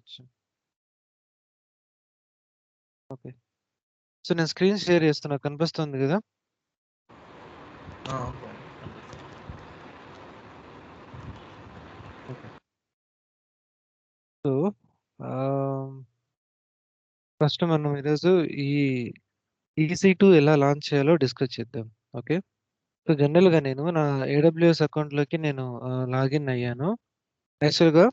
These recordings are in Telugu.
చేయొచ్చు. ఓకే. సో, నేను స్క్రీన్ షేర్ చేస్తున్నా. కనిపిస్తుంది గదా! ఓకే. ఓకే. సో, ఆహ్, ఫస్ట్ మనం ఈరోజు ఈ EC2 ఎలా లాంచ్ చేయాలో డిస్కస్ చేద్దాం. ఓకే. సో, జనరల్‌గా నేను నా AWS అకౌంట్‌లోకి నేను లాగిన్ అయ్యాను. యాక్చువల్‌గా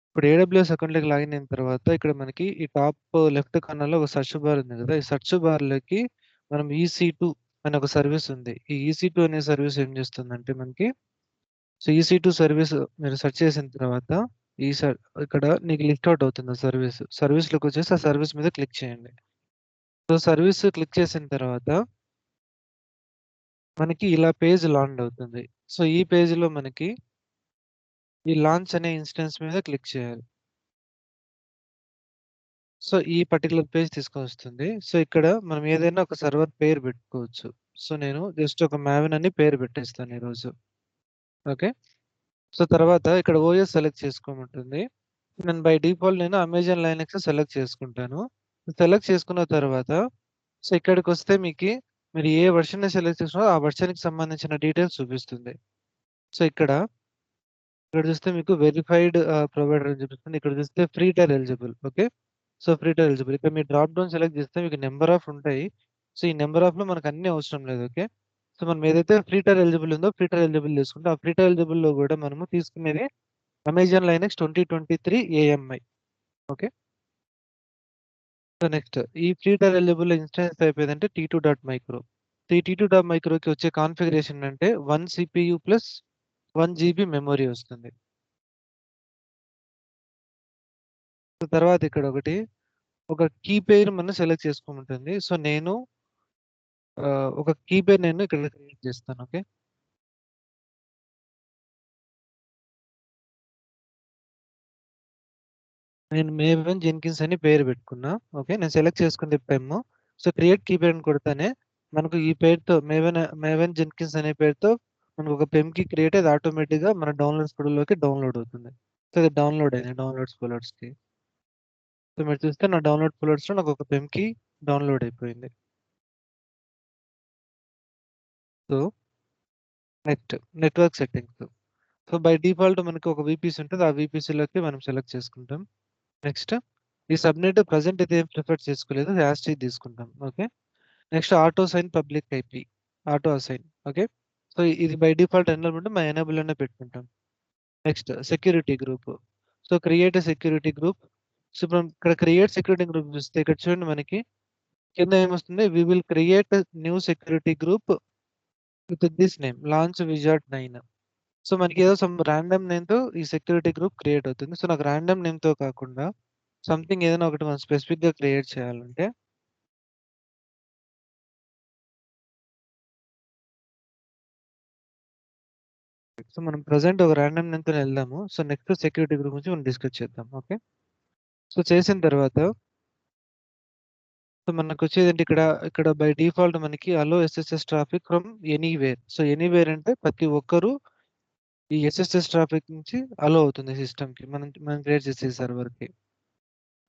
ఇప్పుడు AWS అకౌంట్‌లోకి లాగిన్ అయిన తర్వాత ఇక్కడ మనకి ఈ టాప్ లెఫ్ట్ కార్నర్‌లో ఒక సెర్చ్ బార్ ఉంది గదా! ఈ సెర్చ్ బార్‌లోకి మనం EC2 అనే ఒక సర్వీస్ ఉంది. ఈ EC2 అనే సర్వీస్ ఏం చేస్తుందంటే మనకి సో, EC2 సర్వీస్ మీరు సెర్చ్ చేసిన తర్వాత ఈ సర్ ఇక్కడ నీకు లిస్ట్ ఔట్ అవుతుంది ఆ సర్వీస్. సర్వీస్‌లోకొచ్చేసి ఆ సర్వీస్ మీద క్లిక్ చేయండి. సో, సర్వీస్ క్లిక్ చేసిన తర్వాత మనకి ఇలా పేజ్ లాండ్ అవుతుంది. సో, ఈ పేజ్‌లో మనకి ఈ లాంచ్ అనే ఇన్‌స్టెన్స్ మీద క్లిక్ చేయాలి. సో, ఈ పర్టిక్యులర్ పేజ్ తీసుకొనొస్తుంది. సో, ఇక్కడ మనం ఏదైనా ఒక సర్వర్ పేరు పెట్టుకోవచ్చు. సో, నేను జస్ట్ ఒక మావెన్ అని పేరు పెట్టేస్తాను ఈరోజు. ఓకే. సో, తర్వాత ఇక్కడ ఓఎస్ సెలెక్ట్ చేసుకోమంటుంది. నేను బై డిఫాల్ట్ నేను అమెజాన్ లైనక్స్ సెలెక్ట్ చేసుకుంటాను. సెలెక్ట్ చేసుకున్న తర్వాత సో, ఇక్కడికొస్తే మీరు ఏ వెర్షన్‌ని సెలెక్ట్ చేసుకున్నారో ఆ వెర్షన్‌కి సంబంధించిన డీటెయిల్స్ చూపిస్తుంది. సో, ఇక్కడ చూస్తే మీకు వెరిఫైడ్ ప్రొవైడర్ అని చూపిస్తుంది. ఇక్కడ చూస్తే free tier eligible. Okay. So, free tier eligible. ఇక్కడ మీరు డ్రాప్ డౌన్ సెలెక్ట్ చేస్తే మీకు నంబర్ ఆఫ్ ఉంటాయి. సో, ఈ నంబర్ ఆఫ్‌లో మనకు అన్నీ అవసరం లేదు. ఓకే. సో, మనం ఏదైతే ఫ్రీ టైర్ ఎలిజిబుల్ ఉందో ఫ్రీ టైర్ ఎలిజిబుల్ తీసుకుంటే ఆ ఫ్రీ టైర్ ఎలిజిబుల్‌లో కూడా మనము తీసుకునేది Amazon Linux 2023 AMI. Okay. So, next ఈ free tier eligible instance type ఏదంటే T2 డాట్ మైక్రో. ఈ T2 డాట్ మైక్రోకి వచ్చే కాన్ఫిగరేషన్ అంటే 1 CPU ప్లస్ 1 జీబీ మెమరీ వస్తుంది. సో, తర్వాత ఇక్కడ ఒక కీ పెయిర్ మనం సెలెక్ట్ చేసుకోమంటుంది. సో, నేను ఒక కీ పెయిర్ నేను ఇక్కడ క్రియేట్ చేస్తాను. ఓకే. నేను మేవెన్ జెన్కిన్స్ అని పేరు పెట్టుకున్నా. ఓకే. నేను సెలెక్ట్ చేసుకుంది PEM. So, create key pair అని కొడితేనే మనకు ఈ పేరుతో మేవెన్ జెన్కిన్స్ అనే పేరుతో మనకు ఒక పెమ్ కీ క్రియేట్ అది ఆటోమేటిక్‌గా మన డౌన్లోడ్స్ ఫోల్డర్‌లోకి డౌన్లోడ్ అవుతుంది. సో, ఇది డౌన్లోడ్ అయింది డౌన్లోడ్స్ ఫోల్డర్స్‌కి. సో, మీరు చూస్తే నా డౌన్లోడ్ ఫోల్డర్స్‌లో నాకు ఒక పెమ్ కీ డౌన్లోడ్ అయిపోయింది. So, next network settings. So, by default మనకి ఒక వీపీసీ ఉంటది. ఆ వీపీసీలోకి మనం సెలెక్ట్ చేసుకుంటాం. నెక్స్ట్ ఈ సబ్‌నెట్ ప్రెజెంట్ అయితే ఏం ప్రిఫర్ చేసుకోలేదు. యాజ్ టీజ్ తీసుకుంటాం. Okay. Next auto assign public IP. Auto assign. Okay. So, ఇది బై డిఫాల్ట్ ఎనేబుల్ ఉంటే ఎనేబుల్ లోనే పెట్టుకుంటాం. Next security group. So, create a security group. So, ఇప్పుడు మనం ఇక్కడ క్రియేట్ సెక్యూరిటీ గ్రూప్ చూస్తే ఇక్కడ చూడండి మనకి కింద ఏమొస్తుంది? We will create new security group with this name launch wizard 9. So, మనకి ఏదో సమ్ రాండమ్ నేమ్‌తో ఈ సెక్యూరిటీ గ్రూప్ క్రియేట్ అవుతుంది. సో, నాకు రాండమ్ నేమ్‌తో కాకుండా సంథింగ్ ఏదైనా ఒకటి మనం స్పెసిఫిక్‌గా క్రియేట్ చేయాలంటే సో, మనం ప్రెజెంట్ ఒక రాండమ్ నేమ్‌తోని వెళ్దాము. సో, నెక్స్ట్ సెక్యూరిటీ గ్రూప్ గురించి మనం డిస్కస్ చేద్దాం. ఓకే. సో, చేసిన తర్వాత సో, మనకొచ్చేదేంటి ఇక్కడ బై డిఫాల్ట్ మనకి allow SSH traffic from anywhere. So, anywhere అంటే ప్రతి ఒక్కరు ఈ ఎస్ఎస్ఎస్ ట్రాఫిక్ నుంచి అలో అవుతుంది సిస్టమ్‌కి. మనం క్రియేట్ చేసే సర్వర్‌కి.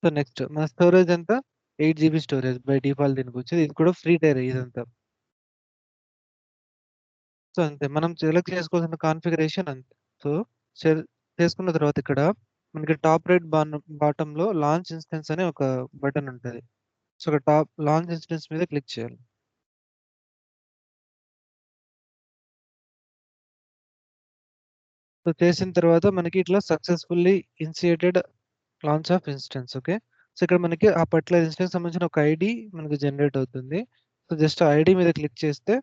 సో, నెక్స్ట్ మన స్టోరేజ్ ఎంత 8 జీబీ స్టోరేజ్ బై డిఫాల్ట్ దీనికొచ్చేది. ఇది కూడా ఫ్రీ టైర్ ఇదంతా. సో, అంతే మనం సెలెక్ట్ చేసుకోవాల్సిన కాన్ఫిగరేషన్ అంతే. సో, సెల్ చేసుకున్న తర్వాత ఇక్కడ మనకి టాప్ రైట్ బాటమ్‌లో లాంచ్ ఇన్‌స్టెన్స్ అనే ఒక బటన్ ఉంటది. సో, ఇక్కడ లాంచ్ ఇన్‌స్టెన్స్ మీద క్లిక్ చేయాలి. సో, చేసిన తర్వాత మనకి ఇట్లా successfully initiated launch of instance. Okay. So, ఇక్కడ మనకి ఆ పర్టిక్యులర్ ఇన్‌స్టెన్స్ సంబంధించిన ఒక ఐడీ మనకు జనరేట్ అవుతుంది. సో, జస్ట్ ఆ ఐడీ మీద క్లిక్ చేస్తే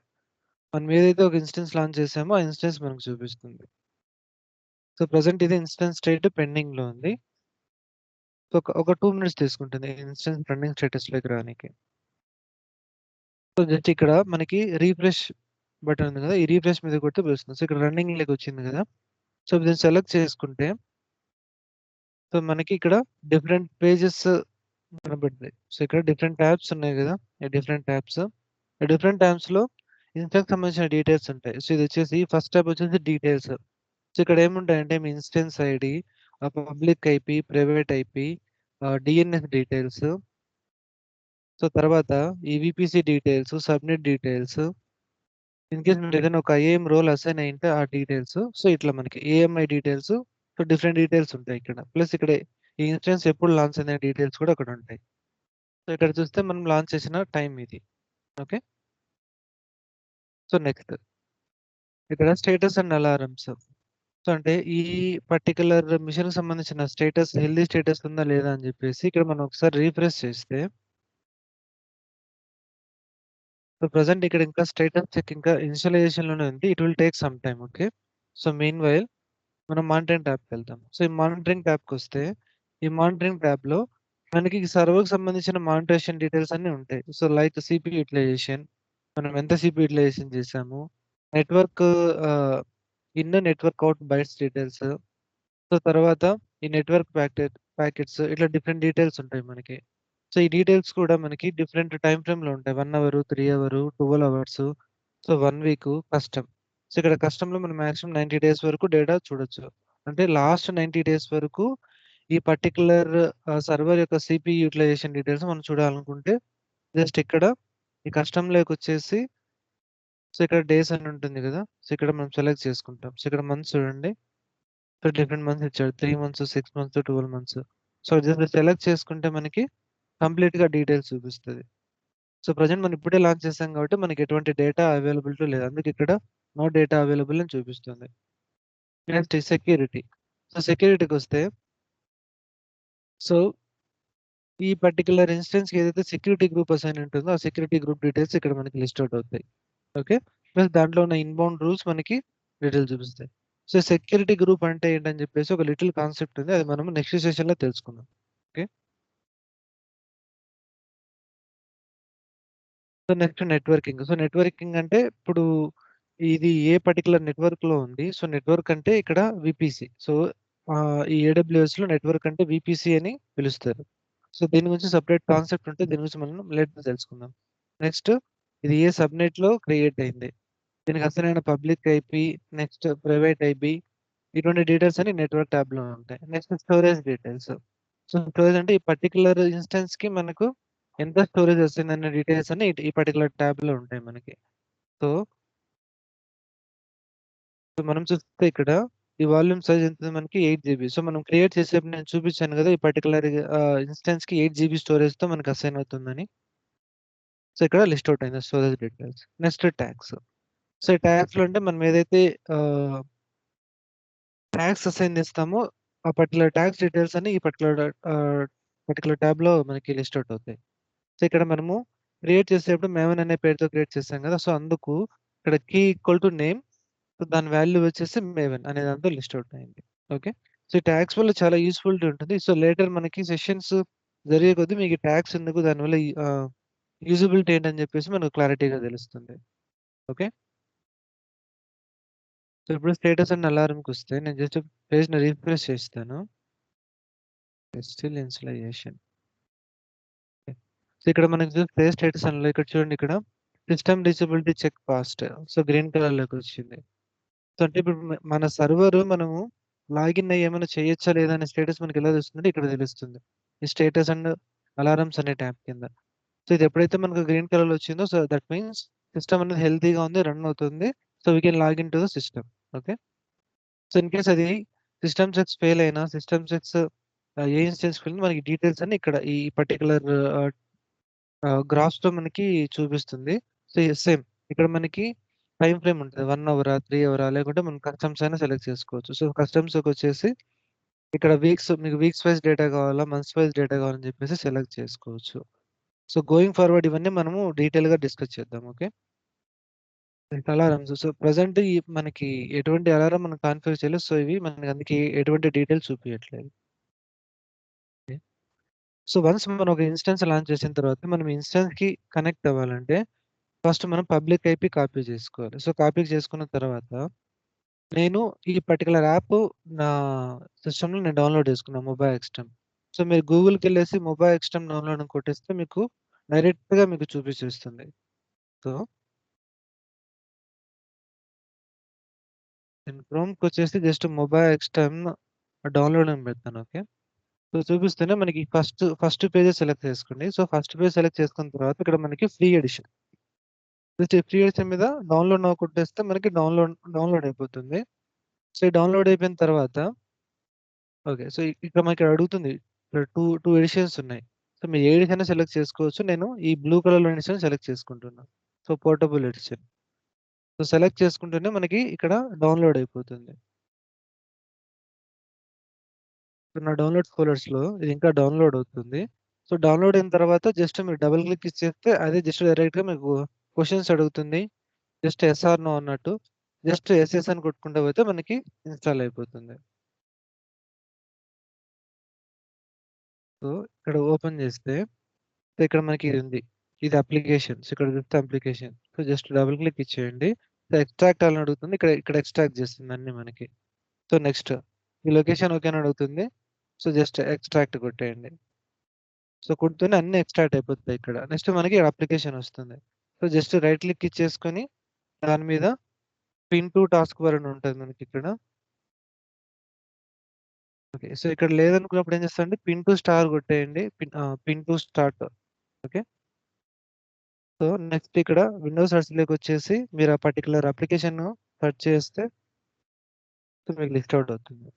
మనం ఏదైతే ఒక ఇన్‌స్టెన్స్ లాంచ్ చేసామో ఆ ఇన్‌స్టెన్స్ మనకు చూపిస్తుంది. సో, ప్రెజెంట్ ఇది ఇన్‌స్టెన్స్ స్టేట్ పెండింగ్‌లో ఉంది. సో, ఒక 2 మినిట్స్ తీసుకుంటుంది ఇన్‌స్టెన్స్ రన్నింగ్ స్టేటస్‌లోకి రానికి. సో, జస్ట్ ఇక్కడ మనకి రిఫ్రెష్ బటన్ ఉంది కదా! ఈ రిఫ్రెష్ మీద కొడితే వస్తుంది. సో, ఇక్కడ రన్నింగ్‌లోకి వచ్చింది కదా! సో, దీన్ని సెలెక్ట్ చేసుకుంటే సో, మనకి ఇక్కడ డిఫరెంట్ పేజెస్ కనబడతాయి. సో, ఇక్కడ డిఫరెంట్ ట్యాబ్స్ ఉన్నాయి కదా! ఈ డిఫరెంట్ ట్యాబ్స్. ఈ డిఫరెంట్ ట్యాబ్స్‌లో ఇన్‌స్టెన్స్‌కి సంబంధించిన డీటెయిల్స్ ఉంటాయి. సో, ఇది వచ్చేసి ఫస్ట్ ట్యాబ్ వచ్చేసి డీటెయిల్స్. సో, ఇక్కడ ఏముంటాయంటే మీ instance ID, public IP, private IP, DNS details. So తర్వాత ఈ VPC details, subnet details. In case మీరు ఏదైనా ఒక ఐఏఎం రోల్ అసైన్ అయింటే ఆ డీటెయిల్స్. సో ఇట్లా మనకి AMI details. So different details ఉంటాయి ఇక్కడ. ప్లస్ ఇక్కడ ఈ ఇన్స్టెన్స్ ఎప్పుడు లాంచ్ అయిన డీటెయిల్స్ కూడా అక్కడ ఉంటాయి. సో ఇక్కడ చూస్తే మనం లాంచ్ చేసిన టైం ఇది. ఓకే. సో నెక్స్ట్ ఇక్కడ స్టేటస్ అండ్ అలారమ్స్. సో అంటే ఈ పర్టికులర్ మిషన్ కి సంబంధించిన స్టేటస్ హెల్దీ స్టేటస్ ఉందా లేదా అని చెప్పేసి ఇక్కడ మనం ఒకసారి రీఫ్రెష్ చేస్తే, సో ప్రజెంట్ ఇక్కడ ఇంకా స్టేటస్ చెక్ ఇంకా ఇనిషియలైజేషన్ లోనే ఉంది. It will take some time. Okay. So main while మనం మానిటరింగ్ ట్యాబ్కి వెళ్తాం. సో ఈ మానిటరింగ్ ట్యాబ్కి వస్తే ఈ మానిటరింగ్ ట్యాబ్ లో మనకి సర్వర్ కి సంబంధించిన మానిటరేషన్ డీటెయిల్స్ అన్ని ఉంటాయి. సో లైక్ సిపి యూటిలైజేషన్, మనం ఎంత సిపి యూటిలైజేషన్ చేసాము, network in network out bytes details. So తర్వాత ఈ నెట్వర్క్ ప్యాకెట్స్ ఇట్లా డిఫరెంట్ డీటెయిల్స్ ఉంటాయి మనకి. సో ఈ డీటెయిల్స్ కూడా మనకి డిఫరెంట్ టైం ఫ్రేమ్ లో ఉంటాయి. 1 hour, 3 hour, 12 hours. So 1 week custom. So ఇక్కడ కస్టమ్ లో మనం మాక్సిమం 90 days వరకు డేటా చూడొచ్చు. అంటే లాస్ట్ 90 days వరకు ఈ పర్టికులర్ సర్వర్ యొక్క సిపి యూటిలైజేషన్ డీటెయిల్స్ మనం చూడాలనుకుంటే జస్ట్ ఇక్కడ ఈ కస్టమ్ లోకి వచ్చేసి, సో ఇక్కడ డేస్ అని ఉంటుంది కదా. సో ఇక్కడ మనం సెలెక్ట్ చేసుకుంటాం. సో ఇక్కడ మంత్స్ చూడండి. సో డిఫరెంట్ మంత్స్ ఇచ్చాడు. 3 months, 6 months, 12 months. So just select చేసుకుంటే మనకి కంప్లీట్ గా డీటెయిల్స్ చూపిస్తుంది. సో ప్రజెంట్ మనం ఇప్పుడే లాంచ్ చేసాం కాబట్టి మనకి ఎటువంటి డేటా అవైలబిలిటీ లేదు. అందుకే ఇక్కడ నో డేటా అవైలబుల్ అని చూపిస్తుంది. Next security. సో సెక్యూరిటీకి వస్తే, సో ఈ పర్టికులర్ ఇన్స్టెన్స్ ఏదైతే సెక్యూరిటీ గ్రూప్ అసైన్ ఉంటుందో ఆ సెక్యూరిటీ గ్రూప్ డీటెయిల్స్ ఇక్కడ మనకి లిస్ట్ అవుట్ అవుతాయి. ఓకే. ప్లస్ దాంట్లో ఉన్న ఇన్బౌండ్ రూల్స్ మనకి డీటెయిల్స్ చూపిస్తాయి. సో సెక్యూరిటీ గ్రూప్ అంటే ఏంటని చెప్పేసి ఒక లిటిల్ కాన్సెప్ట్ ఉంది. అది మనం నెక్స్ట్ సెషన్ లో తెలుసుకుందాం. Okay. So next networking. So networking అంటే ఇప్పుడు ఇది ఏ పర్టికులర్ నెట్వర్క్ లో ఉంది. సో నెట్వర్క్ అంటే ఇక్కడ విపిసి. సో ఈ ఏడబ్ల్యూఎస్ లో నెట్వర్క్ అంటే విపిసి అని పిలుస్తారు. సో దీని గురించి సపరేట్ కాన్సెప్ట్ ఉంటే దీని గురించి మనం లేట్ తెలుసుకుందాం. నెక్స్ట్ ఇది ఏ సబ్నెట్ లో క్రియేట్ అయింది, దీనికి అసలైన public IP, next private IP, ఇటువంటి డీటెయిల్స్ అని నెట్వర్క్ ట్యాబ్ లో ఉంటాయి. Next storage details. So storage అంటే ఈ పర్టికులర్ ఇన్స్టెన్స్ కి మనకు ఎంత స్టోరేజ్ వస్తుంది అనే డీటెయిల్స్ అన్ని ఈ పర్టికులర్ ట్యాబ్ లో ఉంటాయి మనకి. సో సో మనం చూస్తే ఇక్కడ ఈ వాల్యూమ్ సైజ్ ఎంత ఉంది మనకి 8 GB. సో మనం క్రియేట్ చేసేప్పుడు నేను చూపించాను కదా ఈ పర్టికులర్ ఇన్స్టెన్స్ కి 8 GB స్టోరేజ్ తో మనకి అసైన్ అవుతుందని. సో ఇక్కడ లిస్ట్ అవుట్ అయింది storage details. Next tags. So ఈ ట్యాగ్స్ లో అంటే మనం ఏదైతే ట్యాగ్స్ అసైన్ చేస్తామో ఆ పర్టికులర్ ట్యాగ్స్ డీటెయిల్స్ అని ఈ పర్టికులర్ ట్యాబ్ లో మనకి లిస్ట్ అవుట్ అవుతాయి. సో ఇక్కడ మనము క్రియేట్ చేసేటప్పుడు మేవన్ అనే పేరుతో క్రియేట్ చేస్తాం కదా. సో అందుకు ఇక్కడ key equal to name, so దాని వాల్యూ వచ్చేసి మేవన్ అనే దాంతో లిస్ట్ అవుట్ అయింది. ఓకే. సో ఈ ట్యాగ్స్ వల్ల చాలా యూస్ఫుల్ ఉంటుంది. సో లేటర్ మనకి సెషన్స్ జరిగే కొద్దీ మీకు ట్యాగ్స్ ఎందుకు, దానివల్ల యూజబిలిటీ ఏంటని చెప్పేసి మనకు క్లారిటీగా తెలుస్తుంది. ఓకే. సో ఇప్పుడు స్టేటస్ అండ్ అలారంకి వస్తే నేను జస్ట్ పేజ్ ని రీఫ్రెష్ చేస్తాను. Still installation. సో ఇక్కడ మనకి చూస్తే స్టేటస్ అండ్ ఇక్కడ చూడండి, ఇక్కడ system disability check passed. So green colour లోకి వచ్చింది. సో అంటే ఇప్పుడు మన సర్వర్ మనము లాగిన్ అయ్యి ఏమైనా చేయొచ్చా లేదా అనే స్టేటస్ మనకి ఎలా తెలుస్తుందంటే ఇక్కడ తెలుస్తుంది. ఈ స్టేటస్ అండ్ అలారమ్స్ అనే ట్యాబ్ కింద. సో ఇది ఎప్పుడైతే మనకు గ్రీన్ కలర్ లో వచ్చిందో సో దట్ మీన్స్ సిస్టమ్ అనేది హెల్తీగా ఉంది, రన్ అవుతుంది. So we can login to the system. Okay. So in case అది సిస్టమ్ చెక్స్ ఫెయిల్ అయినా, సిస్టమ్ చెక్స్ ఏ ఇన్స్టెన్స్ ఫెయిల్ మనకి డీటెయిల్స్ అన్ని ఇక్కడ ఈ పర్టికులర్ గ్రాఫ్స్ లో మనకి చూపిస్తుంది. సో సేమ్ ఇక్కడ మనకి టైం ఫ్రేమ్ ఉంటుంది. 1 అవరా, 3 అవరా, లేకుంటే మనం కస్టమ్స్ అయినా సెలెక్ట్ చేసుకోవచ్చు. సో కస్టమ్స్ వచ్చేసి ఇక్కడ మీకు వీక్స్ వైజ్ డేటా కావాలా, మంత్స్ వైజ్ డేటా కావాలని చెప్పేసి సెలెక్ట్ చేసుకోవచ్చు. సో గోయింగ్ ఫార్వర్డ్ ఇవన్నీ మనము డీటెయిల్ గా డిస్కస్ చేద్దాం. ఓకే. అలారమ్స్. సో ప్రజెంట్ ఈ మనకి ఎటువంటి అలారం మనం కాన్ఫిగర్ చేయలేదు. సో ఇవి మనకి అందుకే ఎటువంటి డీటెయిల్స్ చూపించట్లేదు. సో వన్స్ మనం ఒక ఇన్స్టెన్స్ లాంచ్ చేసిన తర్వాత మనం ఇన్స్టెన్స్ కి కనెక్ట్ అవ్వాలంటే ఫస్ట్ మనం పబ్లిక్ ఐపీ కాపీ చేసుకోవాలి. సో కాపీ చేసుకున్న తర్వాత నేను ఈ పర్టికులర్ యాప్ నా సిస్టంలో నేను డౌన్లోడ్ చేసుకున్నాను, మొబైల్ ఎక్స్టెమ్. సో మీరు గూగుల్కి వెళ్ళేసి మొబైల్ ఎక్స్టెమ్ డౌన్లోడ్ అని కొట్టేస్తే మీకు డైరెక్ట్ గా మీకు చూపిస్తుంది. సో నేను క్రోమ్కి వచ్చేసి జస్ట్ మొబైల్ ఎక్స్టెమ్ డౌన్లోడ్ అని పెడతాను. ఓకే. సో చూపిస్తేనే మనకి ఫస్ట్ పేజే సెలెక్ట్ చేసుకోండి. సో ఫస్ట్ పేజ్ సెలెక్ట్ చేసుకున్న తర్వాత ఇక్కడ మనకి free edition. Just free edition మీద డౌన్లోడ్ నౌ కొట్టేస్తే మనకి డౌన్లోడ్ అయిపోతుంది. సో ఈ డౌన్లోడ్ అయిపోయిన తర్వాత ఓకే. సో ఇక్కడ మనకి అడుగుతుంది. ఇక్కడ 2 ఎడిషన్స్ ఉన్నాయి. సో మీరు ఏ ఎడిషన్ అయినా సెలెక్ట్ చేసుకోవచ్చు. నేను ఈ బ్లూ కలర్‌లో ఎడిషన్ సెలెక్ట్ చేసుకుంటున్నా. So portable edition. So select చేసుకుంటేనే మనకి ఇక్కడ డౌన్లోడ్ అయిపోతుంది. సో నా డౌన్లోడ్స్ ఫోల్డర్స్‌లో ఇది ఇంకా డౌన్లోడ్ అవుతుంది. సో డౌన్లోడ్ అయిన తర్వాత జస్ట్ మీరు డబుల్ క్లిక్ ఇచ్చేస్తే అదే జస్ట్ డైరెక్ట్‌గా మీకు క్వెషన్స్ అడుగుతుంది. జస్ట్ యెస్ ఆర్ నో అన్నట్టు. జస్ట్ యెస్, యెస్ అని కొట్టుకుంటూ పోతే మనకి ఇన్‌స్టాల్ అయిపోతుంది. సో ఇక్కడ ఓపెన్ చేస్తే సో ఇక్కడ మనకి ఇది ఉంది. ఇది అప్లికేషన్స్. ఇక్కడ చూస్తే application. So just double click ఇచ్చేయండి. సో ఎక్స్ట్రాక్ట్ అని అడుగుతుంది. ఇక్కడ ఎక్స్ట్రాక్ట్ చేస్తుంది అన్నీ మనకి. సో నెక్స్ట్ ఈ లొకేషన్ ఓకే అని అడుగుతుంది. సో జస్ట్ ఎక్స్ట్రాక్ట్ కొట్టేయండి. సో కొడితేనే అన్నీ ఎక్స్ట్రాక్ట్ అయిపోతాయి ఇక్కడ. నెక్స్ట్ మనకి అప్లికేషన్ వస్తుంది. సో జస్ట్ రైట్ క్లిక్ ఇచ్చేసుకొని దాని మీద పిన్ టు టాస్క్ బార్ అని ఉంటుంది మనకి ఇక్కడ. ఓకే. సో ఇక్కడ లేదనుకున్నప్పుడు ఏం చేస్తారంటే పిన్ టు స్టార్ కొట్టేయండి. Pin to start. Okay. So next ఇక్కడ విండోస్ సెర్చ్‌లోకి వచ్చేసి మీరు ఆ పర్టిక్యులర్ అప్లికేషన్ సెర్చ్ చేస్తే సో మీకు లిస్ట్ అవుట్ అవుతుంది.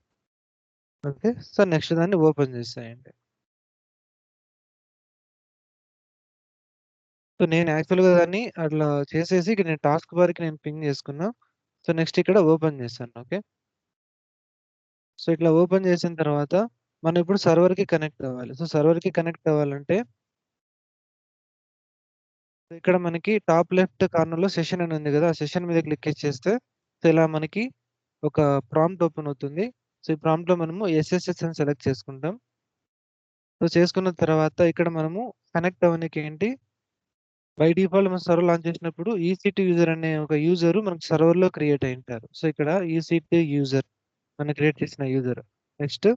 ఓకే. సో నెక్స్ట్ దాన్ని ఓపెన్ చేసేయండి. సో నేను యాక్చువల్‌గా దాన్ని అట్లా చేసేసి ఇక్కడ నేను టాస్క్ బార్‌కి నేను పింగ్ చేసుకున్నా. సో నెక్స్ట్ ఇక్కడ ఓపెన్ చేశాను. ఓకే. సో ఇట్లా ఓపెన్ చేసిన తర్వాత మనం ఇప్పుడు సర్వర్‌కి కనెక్ట్ అవ్వాలి. సో సర్వర్‌కి కనెక్ట్ అవ్వాలంటే ఇక్కడ మనకి టాప్ లెఫ్ట్ కార్నర్‌లో సెషన్ అని ఉంది కదా! ఆ సెషన్ మీద క్లిక్ చేస్తే సో ఇలా మనకి ఒక ప్రాంప్ట్ ఓపెన్ అవుతుంది. సో ఈ ప్రాంప్ట్‌లో మనము ఎస్ఎస్ఎస్ అని సెలెక్ట్ చేసుకుంటాం. సో చేసుకున్న తర్వాత ఇక్కడ మనము కనెక్ట్ అవ్వనీకి ఏంటి బై డిఫాల్ట్ మనం సర్వర్ లాంచ్ చేసినప్పుడు ఈసీ2 యూజర్ అనే ఒక యూజర్ మనకు సర్వర్‌లో క్రియేట్ అయ్యుంటారు. సో ఇక్కడ ఈసీ2 యూజర్ మనం క్రియేట్ చేసిన యూజర్. నెక్స్ట్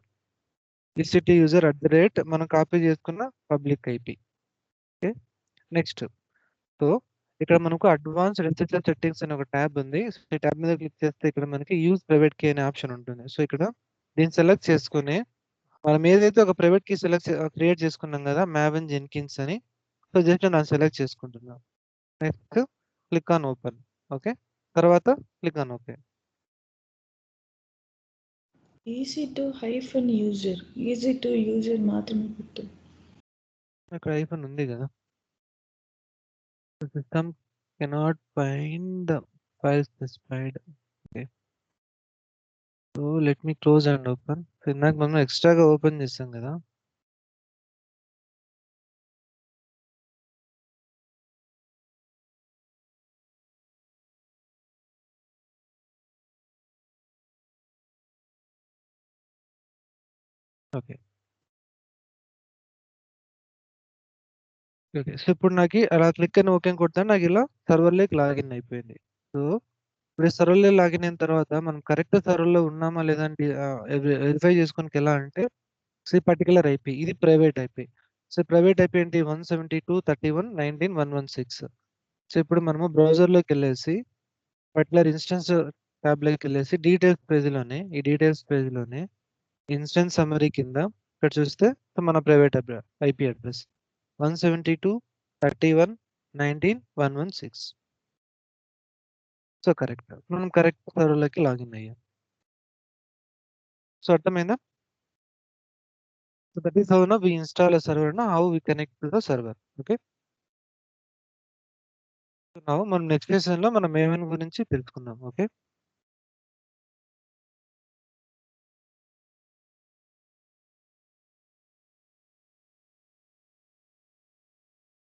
ఈసీ2 యూజర్ మనం కాపీ చేసుకున్న public IP. Okay. Next so ఇక్కడ మనకు అడ్వాన్స్డ్ ఎస్ఎస్ఎల్ సెట్టింగ్స్ అనే ఒక ట్యాబ్ ఉంది. సో ఈ ట్యాబ్ మీద క్లిక్ చేస్తే ఇక్కడ మనకి యూజ్ ప్రైవేట్ కీ అనే ఆప్షన్ ఉంటుంది. సో ఇక్కడ దీన్ని సెలెక్ట్ చేసుకొని మనం ఏదైతే ఒక ప్రైవేట్ కీ క్రియేట్ చేసుకున్నాం కదా! మావెన్ జెన్కిన్స్ అని. సో జస్ట్ దాన్ని సెలెక్ట్ చేసుకుంటున్నాం. Next click on open. Okay. తర్వాత click on okay. Easy to user మాత్రమే పెట్టు. ఇక్కడ ఐఫోన్ ఉంది కదా! System cannot find the file specified. Okay. So let me close and open. So ఇందాక మనం ఎక్స్ట్రాగా ఓపెన్ చేసాం కదా! ఓకే. ఓకే. సో ఇప్పుడు నాకి అలా క్లిక్ అని ఓకే అని కొడితే నాకు ఇలా సర్వర్‌లోకి లాగిన్ అయిపోయింది. సో ఇప్పుడు సర్వర్‌లో లాగిన్ అయిన తర్వాత మనం కరెక్ట్ సర్వర్‌లో ఉన్నామా లేదా అని వెరిఫై చేసుకోవడానికి ఎలా అంటే సో ఈ పర్టిక్యులర్ ఐపీ ఇది private IP. So private IP ఏంటి 172.31.19.116. సో ఇప్పుడు మనము బ్రౌజర్‌లోకెళ్ళేసి పర్టిక్యులర్ ఇన్‌స్టెన్స్ ట్యాబ్‌లోకెళ్ళేసి ఈ డీటెయిల్స్ పేజ్‌లోనే ఇన్‌స్టెన్స్ సమ్మరీ కింద ఇక్కడ చూస్తే సో మన private IP address 172.31.19.116. So correct. మనం కరెక్ట్ సర్వర్‌లోకి లాగిన్ అయ్యాం. సో అర్థమైందా? So that is how now we install a server, now how we connect to the server. Okay. So now మనం నెక్స్ట్ సెషన్‌లో మనం ఏమేమి గురించి తెలుసుకుందాం. ఓకే.